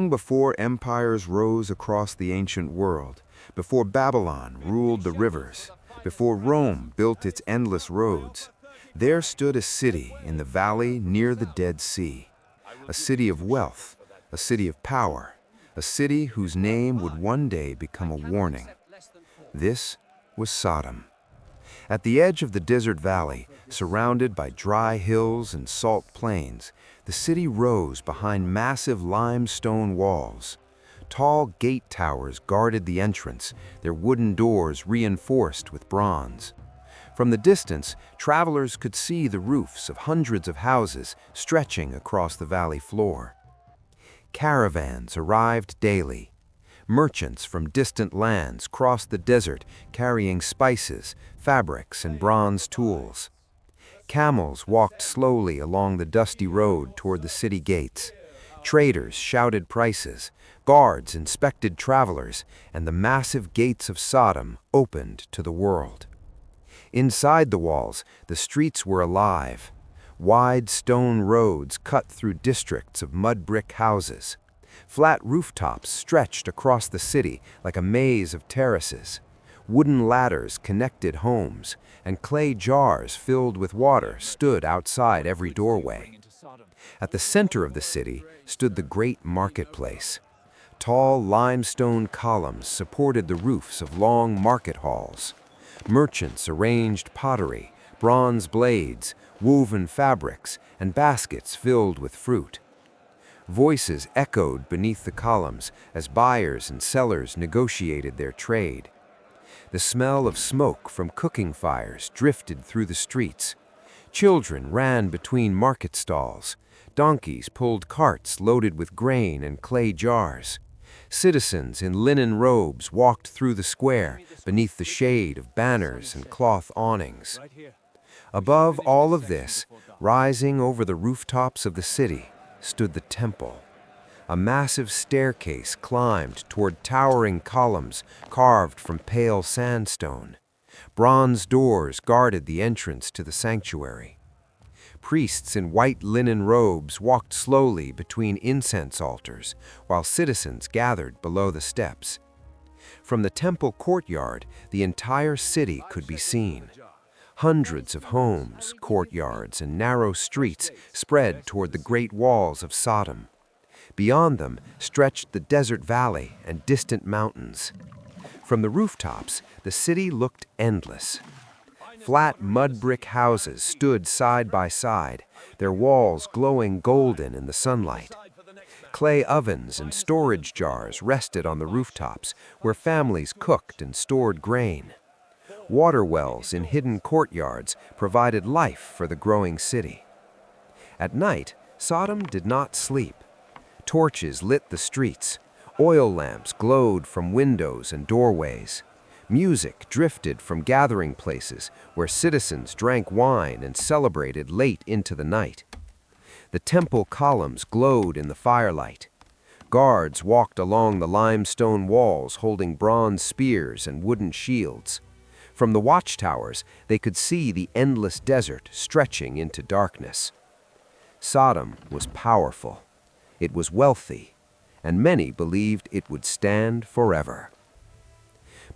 Long before empires rose across the ancient world, before Babylon ruled the rivers, before Rome built its endless roads, there stood a city in the valley near the Dead Sea, a city of wealth, a city of power, a city whose name would one day become a warning. This was Sodom. At the edge of the desert valley, surrounded by dry hills and salt plains, the city rose behind massive limestone walls. Tall gate towers guarded the entrance, their wooden doors reinforced with bronze. From the distance, travelers could see the roofs of hundreds of houses stretching across the valley floor. Caravans arrived daily. Merchants from distant lands crossed the desert carrying spices, fabrics, and bronze tools. Camels walked slowly along the dusty road toward the city gates. Traders shouted prices, guards inspected travelers, and the massive gates of Sodom opened to the world. Inside the walls, the streets were alive. Wide stone roads cut through districts of mud brick houses. Flat rooftops stretched across the city like a maze of terraces. Wooden ladders connected homes, and clay jars filled with water stood outside every doorway. At the center of the city stood the great marketplace. Tall limestone columns supported the roofs of long market halls. Merchants arranged pottery, bronze blades, woven fabrics, and baskets filled with fruit. Voices echoed beneath the columns as buyers and sellers negotiated their trade. The smell of smoke from cooking fires drifted through the streets. Children ran between market stalls. Donkeys pulled carts loaded with grain and clay jars. Citizens in linen robes walked through the square beneath the shade of banners and cloth awnings. Above all of this, rising over the rooftops of the city, stood the temple. A massive staircase climbed toward towering columns carved from pale sandstone. Bronze doors guarded the entrance to the sanctuary. Priests in white linen robes walked slowly between incense altars, while citizens gathered below the steps. From the temple courtyard, the entire city could be seen. Hundreds of homes, courtyards, and narrow streets spread toward the great walls of Sodom. Beyond them stretched the desert valley and distant mountains. From the rooftops, the city looked endless. Flat mud brick houses stood side by side, their walls glowing golden in the sunlight. Clay ovens and storage jars rested on the rooftops, where families cooked and stored grain. Water wells in hidden courtyards provided life for the growing city. At night, Sodom did not sleep. Torches lit the streets. Oil lamps glowed from windows and doorways. Music drifted from gathering places where citizens drank wine and celebrated late into the night. The temple columns glowed in the firelight. Guards walked along the limestone walls holding bronze spears and wooden shields. From the watchtowers, they could see the endless desert stretching into darkness. Sodom was powerful. It was wealthy, and many believed it would stand forever.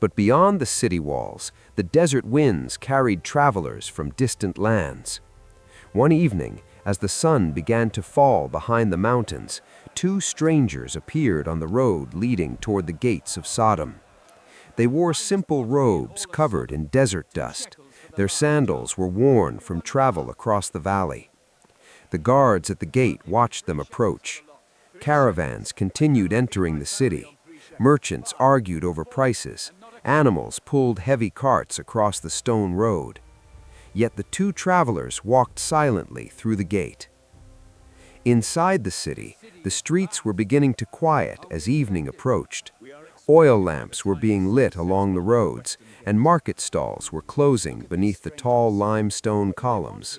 But beyond the city walls, the desert winds carried travelers from distant lands. One evening, as the sun began to fall behind the mountains, two strangers appeared on the road leading toward the gates of Sodom. They wore simple robes covered in desert dust. Their sandals were worn from travel across the valley. The guards at the gate watched them approach. Caravans continued entering the city. Merchants argued over prices. Animals pulled heavy carts across the stone road. Yet the two travelers walked silently through the gate. Inside the city, the streets were beginning to quiet as evening approached. Oil lamps were being lit along the roads, and market stalls were closing beneath the tall limestone columns.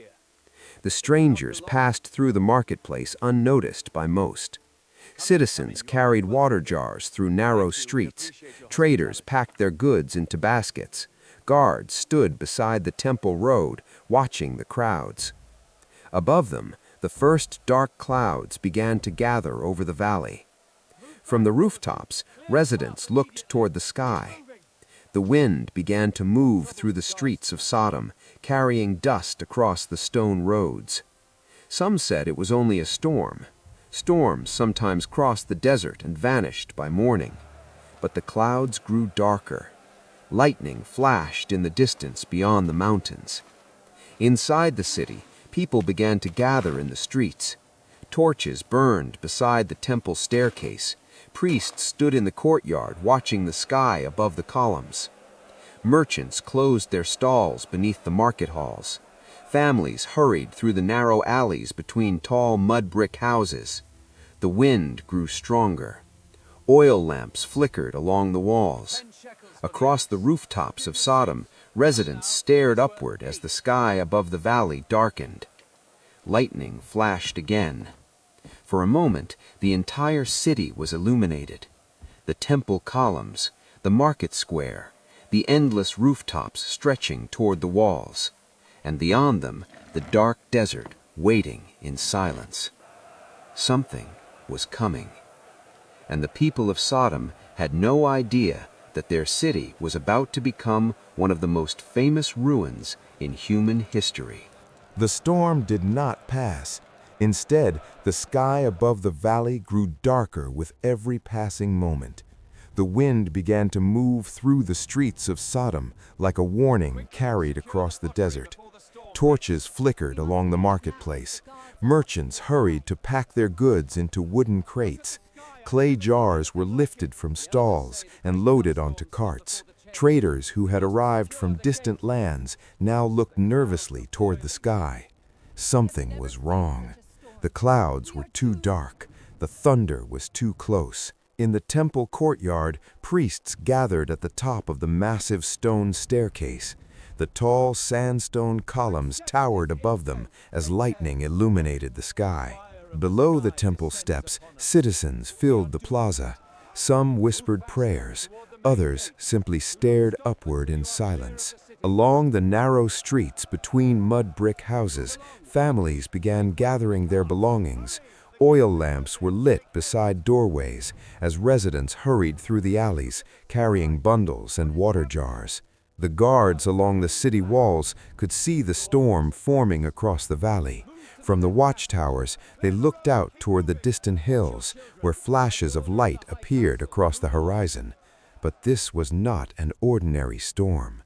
The strangers passed through the marketplace unnoticed by most. Citizens carried water jars through narrow streets. Traders packed their goods into baskets. Guards stood beside the temple road, watching the crowds. Above them, the first dark clouds began to gather over the valley. From the rooftops, residents looked toward the sky. The wind began to move through the streets of Sodom, carrying dust across the stone roads. Some said it was only a storm. Storms sometimes crossed the desert and vanished by morning. But the clouds grew darker. Lightning flashed in the distance beyond the mountains. Inside the city, people began to gather in the streets. Torches burned beside the temple staircase. Priests stood in the courtyard watching the sky above the columns. Merchants closed their stalls beneath the market halls. Families hurried through the narrow alleys between tall mud brick houses. The wind grew stronger. Oil lamps flickered along the walls. Across the rooftops of Sodom, residents stared upward as the sky above the valley darkened. Lightning flashed again. For a moment, the entire city was illuminated. The temple columns, the market square, the endless rooftops stretching toward the walls, and beyond them, the dark desert waiting in silence. Something was coming, and the people of Sodom had no idea that their city was about to become one of the most famous ruins in human history. The storm did not pass. Instead, the sky above the valley grew darker with every passing moment. The wind began to move through the streets of Sodom like a warning carried across the desert. Torches flickered along the marketplace. Merchants hurried to pack their goods into wooden crates. Clay jars were lifted from stalls and loaded onto carts. Traders who had arrived from distant lands now looked nervously toward the sky. Something was wrong. The clouds were too dark. The thunder was too close. In the temple courtyard, priests gathered at the top of the massive stone staircase. The tall sandstone columns towered above them as lightning illuminated the sky. Below the temple steps, citizens filled the plaza. Some whispered prayers. Others simply stared upward in silence. Along the narrow streets between mud brick houses, families began gathering their belongings. Oil lamps were lit beside doorways as residents hurried through the alleys, carrying bundles and water jars. The guards along the city walls could see the storm forming across the valley. From the watchtowers, they looked out toward the distant hills, where flashes of light appeared across the horizon. But this was not an ordinary storm.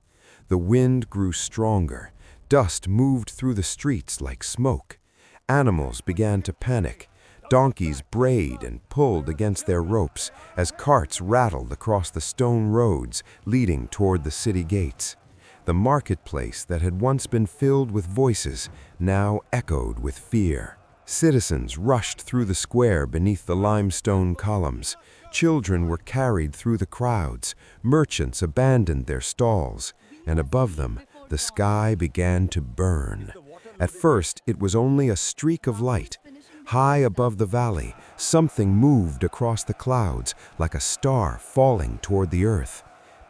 The wind grew stronger. Dust moved through the streets like smoke. Animals began to panic. Donkeys brayed and pulled against their ropes as carts rattled across the stone roads leading toward the city gates. The marketplace that had once been filled with voices now echoed with fear. Citizens rushed through the square beneath the limestone columns. Children were carried through the crowds. Merchants abandoned their stalls. And above them, the sky began to burn. At first, it was only a streak of light. High above the valley, something moved across the clouds like a star falling toward the earth.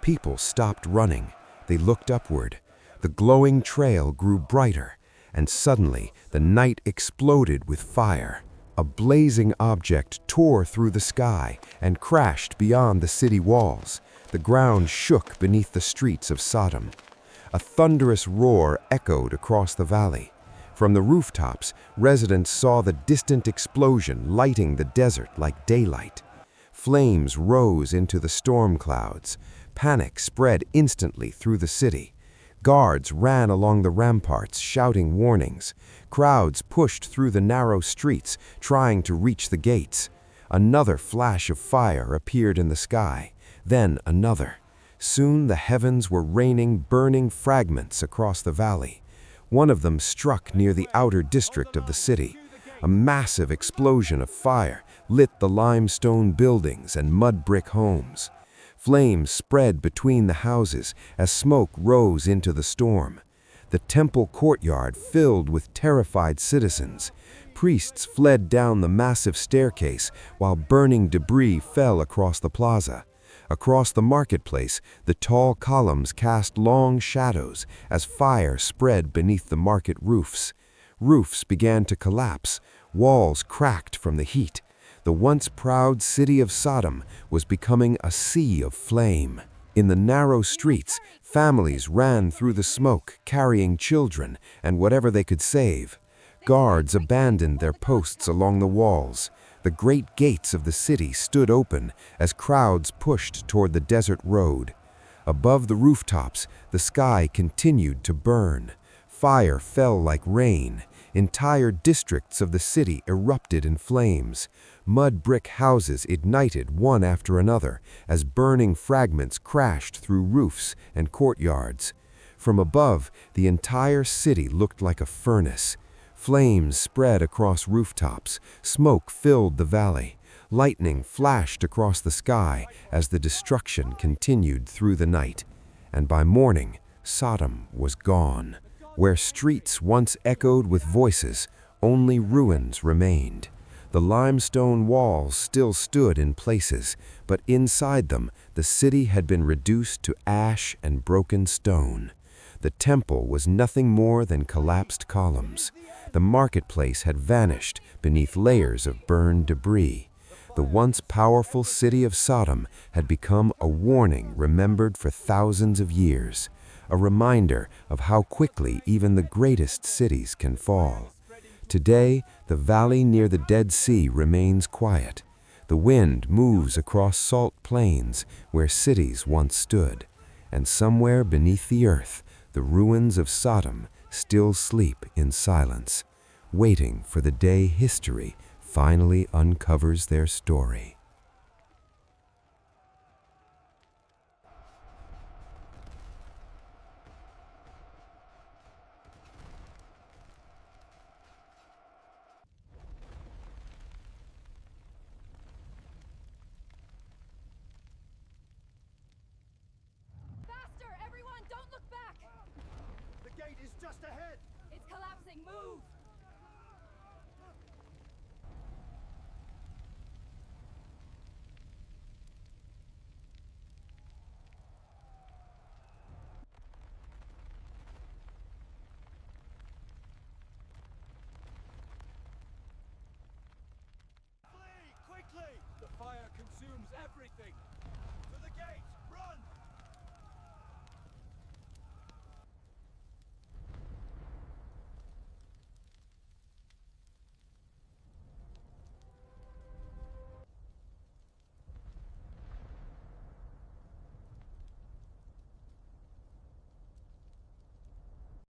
People stopped running. They looked upward. The glowing trail grew brighter, and suddenly the night exploded with fire. A blazing object tore through the sky and crashed beyond the city walls. The ground shook beneath the streets of Sodom. A thunderous roar echoed across the valley. From the rooftops, residents saw the distant explosion lighting the desert like daylight. Flames rose into the storm clouds. Panic spread instantly through the city. Guards ran along the ramparts, shouting warnings. Crowds pushed through the narrow streets, trying to reach the gates. Another flash of fire appeared in the sky. Then another. Soon the heavens were raining burning fragments across the valley. One of them struck near the outer district of the city. A massive explosion of fire lit the limestone buildings and mud brick homes. Flames spread between the houses as smoke rose into the storm. The temple courtyard filled with terrified citizens. Priests fled down the massive staircase while burning debris fell across the plaza. Across the marketplace, the tall columns cast long shadows as fire spread beneath the market roofs. Roofs began to collapse. Walls cracked from the heat. The once proud city of Sodom was becoming a sea of flame. In the narrow streets, families ran through the smoke, carrying children and whatever they could save. Guards abandoned their posts along the walls. The great gates of the city stood open as crowds pushed toward the desert road. Above the rooftops, the sky continued to burn. Fire fell like rain. Entire districts of the city erupted in flames. Mud brick houses ignited one after another as burning fragments crashed through roofs and courtyards. From above, the entire city looked like a furnace. Flames spread across rooftops. Smoke filled the valley. Lightning flashed across the sky as the destruction continued through the night. And by morning, Sodom was gone. Where streets once echoed with voices, only ruins remained. The limestone walls still stood in places, but inside them, the city had been reduced to ash and broken stone. The temple was nothing more than collapsed columns. The marketplace had vanished beneath layers of burned debris. The once powerful city of Sodom had become a warning remembered for thousands of years, a reminder of how quickly even the greatest cities can fall. Today, the valley near the Dead Sea remains quiet. The wind moves across salt plains where cities once stood, and somewhere beneath the earth, the ruins of Sodom still sleep in silence, waiting for the day history finally uncovers their story. Faster, everyone! Don't look back! The gate is just ahead! It's collapsing! Move!